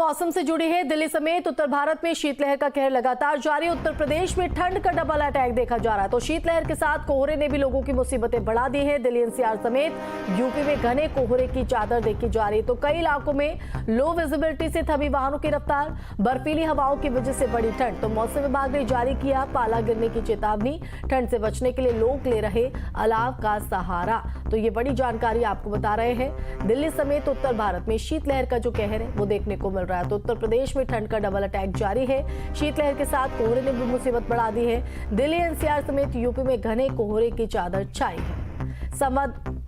मौसम से जुड़ी है। दिल्ली समेत उत्तर भारत में शीतलहर का कहर लगातार जारी। उत्तर प्रदेश में ठंड का डबल अटैक देखा जा रहा है, तो शीतलहर के साथ कोहरे ने भी लोगों की मुसीबतें बढ़ा दी है। दिल्ली एनसीआर समेत यूपी में घने कोहरे की चादर देखी जा रही है, तो कई इलाकों में लो विजिबिलिटी से थमी वाहनों की रफ्तार, बर्फीली हवाओं की वजह से बढ़ी ठंड। तो मौसम विभाग ने जारी किया पाला गिरने की चेतावनी। ठंड से बचने के लिए लोग ले रहे अलाव का सहारा। तो ये बड़ी जानकारी आपको बता रहे हैं। दिल्ली समेत उत्तर भारत में शीतलहर का जो कहर है वो देखने को मिल रहा है। तो उत्तर प्रदेश में ठंड का डबल अटैक जारी है। शीतलहर के साथ कोहरे ने भी मुसीबत बढ़ा दी है। दिल्ली एनसीआर समेत यूपी में घने कोहरे की चादर छाई है।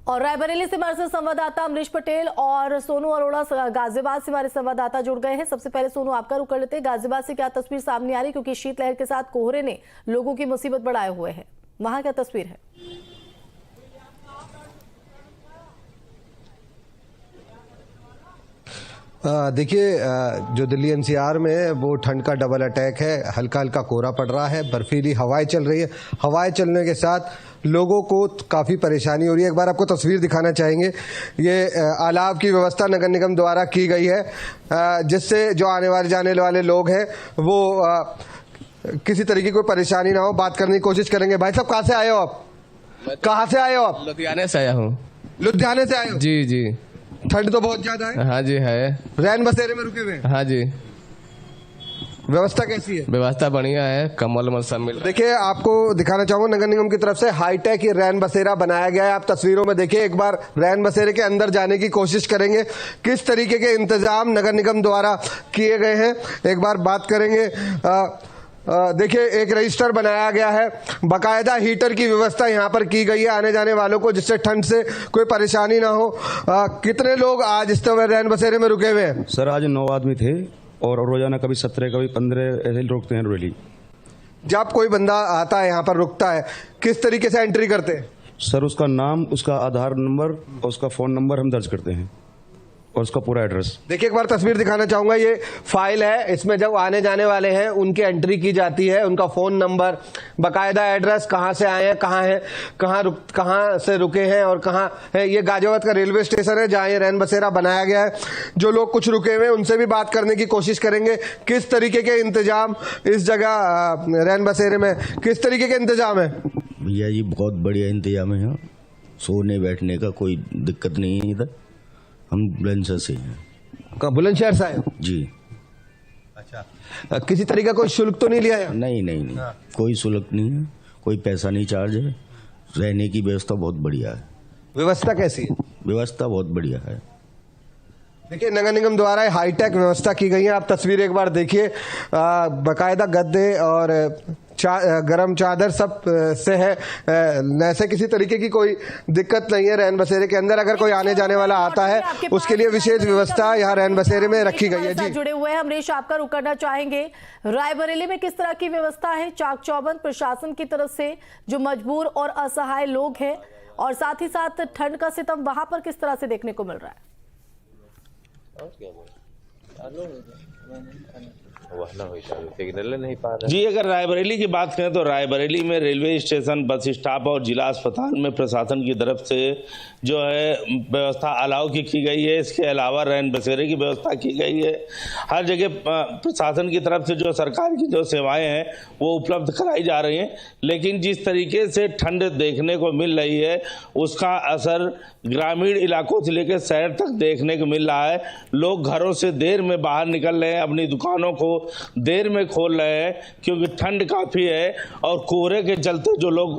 और रायबरेली से हमारे संवाददाता अमरीश पटेल और सोनू अरोड़ा गाजियाबाद से हमारे संवाददाता जुड़ गए हैं। सबसे पहले सोनू आपका रुख कर लेते हैं, गाजियाबाद से क्या तस्वीर सामने आ रही, क्योंकि शीतलहर के साथ कोहरे ने लोगों की मुसीबत बढ़ाए हुए है, वहां क्या तस्वीर है? देखिए, जो दिल्ली एनसीआर में है वो ठंड का डबल अटैक है। हल्का हल्का कोहरा पड़ रहा है, बर्फीली हवाएं चल रही है। हवाएं चलने के साथ लोगों को काफ़ी परेशानी हो रही है। एक बार आपको तस्वीर दिखाना चाहेंगे। ये अलाव की व्यवस्था नगर निगम द्वारा की गई है, जिससे जो आने वाले जाने वाले लोग हैं वो किसी तरीके की कोई परेशानी ना हो। बात करने की कोशिश करेंगे। भाई साहब, कहाँ से आए हो आप? कहाँ से आए हो आप? लुधियाने से आया हूँ। लुधियाने से आए हो? जी जी। ठंड तो बहुत ज्यादा है। हाँ जी है। रैन बसेरे में रुके हुए? हाँ जी। व्यवस्था कैसी है? व्यवस्था बढ़िया है, कम्बल उम्बल सब मिल। देखिए, आपको दिखाना चाहूंगा नगर निगम की तरफ से हाईटेक ये रैन बसेरा बनाया गया है। आप तस्वीरों में देखिए। एक बार रैन बसेरे के अंदर जाने की कोशिश करेंगे, किस तरीके के इंतजाम नगर निगम द्वारा किए गए हैं। एक बार बात करेंगे। देखिए, एक रजिस्टर बनाया गया है, बाकायदा हीटर की व्यवस्था यहाँ पर की गई है आने जाने वालों को, जिससे ठंड से कोई परेशानी ना हो। कितने लोग आज इस तरह रैन बसेरे में रुके हुए हैं? सर, आज 9 आदमी थे और रोजाना कभी 17 कभी 15 ऐसे रुकते हैं रोली। जब कोई बंदा आता है यहाँ पर रुकता है, किस तरीके से एंट्री करते हैं? सर, उसका नाम, उसका आधार नंबर और उसका फोन नंबर हम दर्ज करते हैं और उसका पूरा एड्रेस। देखिए, एक बार तस्वीर दिखाना चाहूंगा। ये फाइल है, इसमें जब आने जाने वाले हैं उनकी एंट्री की जाती है, उनका फोन नंबर, बाकायदा एड्रेस, कहां से आए हैं, कहां से रुके हैं और कहां है। ये गाजियाबाद का रेलवे स्टेशन है जहां ये रैन बसेरा बनाया गया है। जो लोग कुछ रुके हुए हैं उनसे भी बात करने की कोशिश करेंगे। किस तरीके के इंतजाम इस जगह रैन बसेरे में, किस तरीके के इंतजाम है? भैया जी, बहुत बढ़िया इंतजाम है। सोने बैठने का कोई दिक्कत नहीं है इधर। हम बुलंदशहर से हैं। बुलंदशहर से आए जी। अच्छा, किसी तरीके का कोई शुल्क तो नहीं लिया है? नहीं, कोई शुल्क नहीं है, कोई पैसा नहीं चार्ज है। रहने की व्यवस्था बहुत बढ़िया है। व्यवस्था कैसी है? व्यवस्था बहुत बढ़िया है। देखिए, नगर निगम द्वारा हाईटेक व्यवस्था की गई है। आप तस्वीर एक बार देखिए। बाकायदा गद्दे और गरम चादर सब से है। ऐसे किसी तरीके की कोई दिक्कत नहीं है रैन बसेरे के अंदर। अगर कोई आने जाने वाला आता है उसके लिए विशेष व्यवस्था यहाँ रैन बसेरे में रखी गई है। जी, जुड़े हुए हैं अमरीश, आपका रुख करना चाहेंगे। रायबरेली में किस तरह की व्यवस्था है चाक चौबंद प्रशासन की तरफ से, जो मजबूर और असहाय लोग हैं, और साथ ही साथ ठंड का सितम वहां पर किस तरह से देखने को मिल रहा है? सिग्नल नहीं पा रहे। जी, अगर रायबरेली की बात करें तो रायबरेली में रेलवे स्टेशन, बस स्टॉप और जिला अस्पताल में प्रशासन की तरफ से जो है व्यवस्था अलाव की गई है। इसके अलावा रैन बसेरे की व्यवस्था की गई है। हर जगह प्रशासन की तरफ से जो सरकार की जो सेवाएं हैं वो उपलब्ध कराई जा रही हैं। लेकिन जिस तरीके से ठंड देखने को मिल रही है उसका असर ग्रामीण इलाकों से लेकर शहर तक देखने को मिल रहा है। लोग घरों से देर में बाहर निकल रहे हैं, अपनी दुकानों को देर में खोल रहे हैं, क्योंकि ठंड काफ़ी है और कोहरे के चलते जो लोग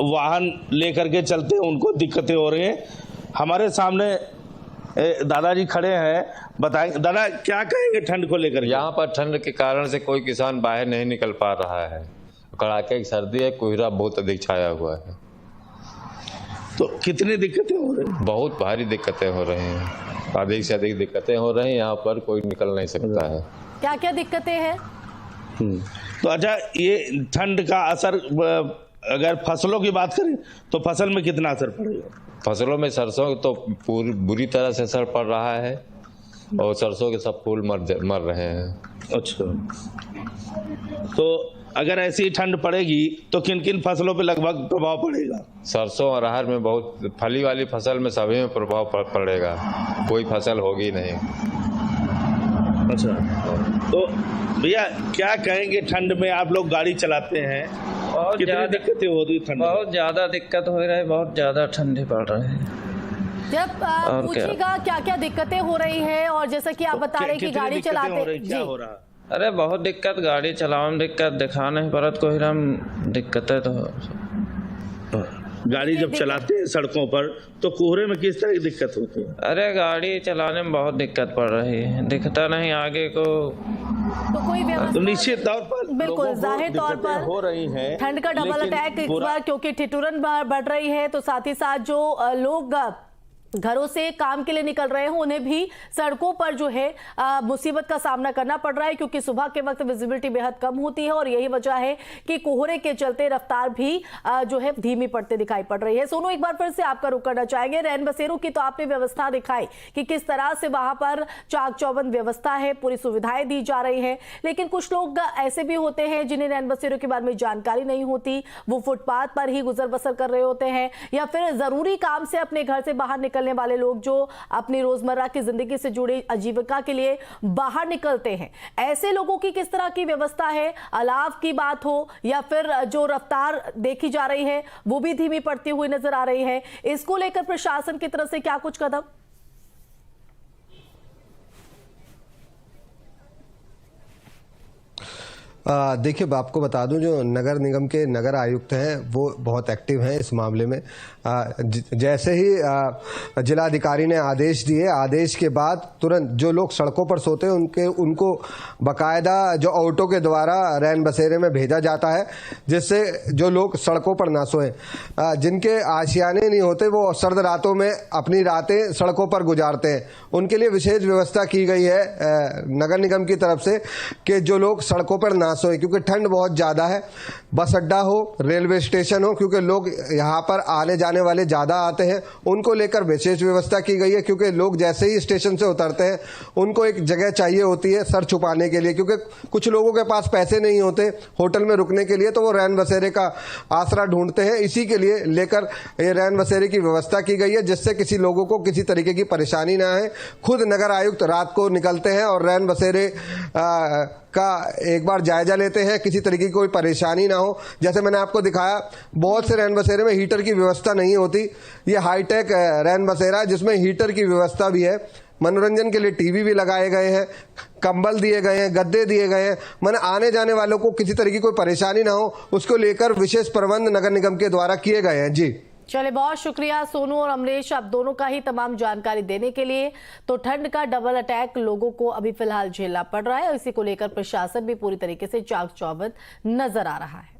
वाहन लेकर के चलते हैं उनको दिक्कतें हो रही हैं। हमारे सामने दादाजी खड़े हैं, बताएंगे दादा क्या कहेंगे ठंड को लेकर? यहाँ पर ठंड के कारण से कोई किसान बाहर नहीं निकल पा रहा है। कड़ाके की सर्दी है, कोहरा बहुत अधिक छाया हुआ है। तो कितनी दिक्कतें हो रही हैं? बहुत भारी दिक्कतें हो रही हैं, अधिक से अधिक दिक्कतें हो रही हैं। यहाँ पर कोई निकल नहीं सकता है। क्या क्या दिक्कतें हैं? तो अच्छा, ये ठंड का असर, अगर फसलों की बात करें तो फसल में कितना असर पड़ेगा? फसलों में सरसों तो बुरी तरह से असर पड़ रहा है और सरसों के सब फूल मर रहे हैं। अच्छा, तो अगर ऐसी ठंड पड़ेगी तो किन किन फसलों पे लगभग प्रभाव पड़ेगा? सरसों और अरहर में बहुत, फली वाली फसल में सभी में प्रभाव पड़ेगा, कोई फसल होगी नहीं। अच्छा, तो भैया क्या कहेंगे, ठंड में आप लोग गाड़ी चलाते हैं, कितनी दिक्कतें हो रही ठंड? बहुत ज़्यादा दिक्कत हो रही है, बहुत ज़्यादा ठंडी पड़ रही है। जब पूछिएगा क्या क्या दिक्कतें हो रही है, और जैसा कि आप बता रहे हैं कि गाड़ी चलाते क्या हो रहा? अरे बहुत दिक्कत, गाड़ी चलाने में दिक्कत, दिखा नहीं पड़त कोई रम दिक्कतें तो। गाड़ी जब चलाते हैं सड़कों पर तो कोहरे में किस तरह की दिक्कत होती है? अरे गाड़ी चलाने में बहुत दिक्कत पड़ रही है, दिखता नहीं आगे को। तो कोई व्यवस्था तो निश्चित तौर पर बिल्कुल जाहिर तौर पर हो रही है, ठंड का डबल अटैक इस बार, क्योंकि ठिठुरन बढ़ रही है, तो साथ ही साथ जो लोग घरों से काम के लिए निकल रहे हैं उन्हें भी सड़कों पर जो है मुसीबत का सामना करना पड़ रहा है, क्योंकि सुबह के वक्त विजिबिलिटी बेहद कम होती है और यही वजह है कि कोहरे के चलते रफ्तार भी जो है धीमी पड़ते दिखाई पड़ रही है। सोनू, एक बार फिर से आपका रुख करना चाहेंगे, रैन बसेरों की तो आपने व्यवस्था दिखाई कि किस तरह से वहां पर चाक चौबंद व्यवस्था है, पूरी सुविधाएं दी जा रही है, लेकिन कुछ लोग ऐसे भी होते हैं जिन्हें रैन बसेरों के बारे में जानकारी नहीं होती, वो फुटपाथ पर ही गुजर बसर कर रहे होते हैं, या फिर जरूरी काम से अपने घर से बाहर निकलने वाले लोग जो अपनी रोजमर्रा की जिंदगी से जुड़ी आजीविका के लिए बाहर निकलते हैं। ऐसे लोगों की किस तरह की व्यवस्था है, अलाव की बात हो या फिर जो रफ्तार देखी जा रही है वो भी धीमी पड़ती हुई नजर आ रही है, इसको लेकर प्रशासन की तरफ से क्या कुछ कदम? देखिए, आपको बता दूं, जो नगर निगम के नगर आयुक्त हैं वो बहुत एक्टिव हैं इस मामले में। जैसे ही जिलाधिकारी ने आदेश दिए, आदेश के बाद तुरंत जो लोग सड़कों पर सोते हैं उनको बकायदा जो ऑटो के द्वारा रैन बसेरे में भेजा जाता है, जिससे जो लोग सड़कों पर ना सोएं, जिनके आशियाने नहीं होते वो सर्द रातों में अपनी रातें सड़कों पर गुजारते हैं, उनके लिए विशेष व्यवस्था की गई है नगर निगम की तरफ से कि जो लोग सड़कों पर ना सोए, क्योंकि ठंड बहुत ज्यादा है। बस अड्डा हो, रेलवे स्टेशन हो, क्योंकि लोग यहाँ पर आने जाने वाले ज्यादा आते हैं, उनको लेकर विशेष व्यवस्था की गई है, क्योंकि लोग जैसे ही स्टेशन से उतरते हैं उनको एक जगह चाहिए होती है सर छुपाने के लिए, क्योंकि कुछ लोगों के पास पैसे नहीं होते होटल में रुकने के लिए, तो वो रैन बसेरे का आसरा ढूंढते हैं। इसी के लिए लेकर ये रैन बसेरे की व्यवस्था की गई है, जिससे किसी लोगों को किसी तरीके की परेशानी ना आए। खुद नगर आयुक्त रात को निकलते हैं और रैन बसेरे का एक बार जायजा लेते हैं, किसी तरीके की कोई परेशानी ना हो। जैसे मैंने आपको दिखाया, बहुत से रैन बसेरे में हीटर की व्यवस्था नहीं होती, ये हाईटेक रैन बसेरा जिसमें हीटर की व्यवस्था भी है, मनोरंजन के लिए टीवी भी लगाए गए हैं, कंबल दिए गए हैं, गद्दे दिए गए हैं, मैंने आने जाने वालों को किसी तरह की कोई परेशानी ना हो उसको लेकर विशेष प्रबंध नगर निगम के द्वारा किए गए हैं। जी चलिए, बहुत शुक्रिया सोनू और अमरीश, आप दोनों का ही तमाम जानकारी देने के लिए। तो ठंड का डबल अटैक लोगों को अभी फिलहाल झेलना पड़ रहा है और इसी को लेकर प्रशासन भी पूरी तरीके से चाक चौबंद नजर आ रहा है।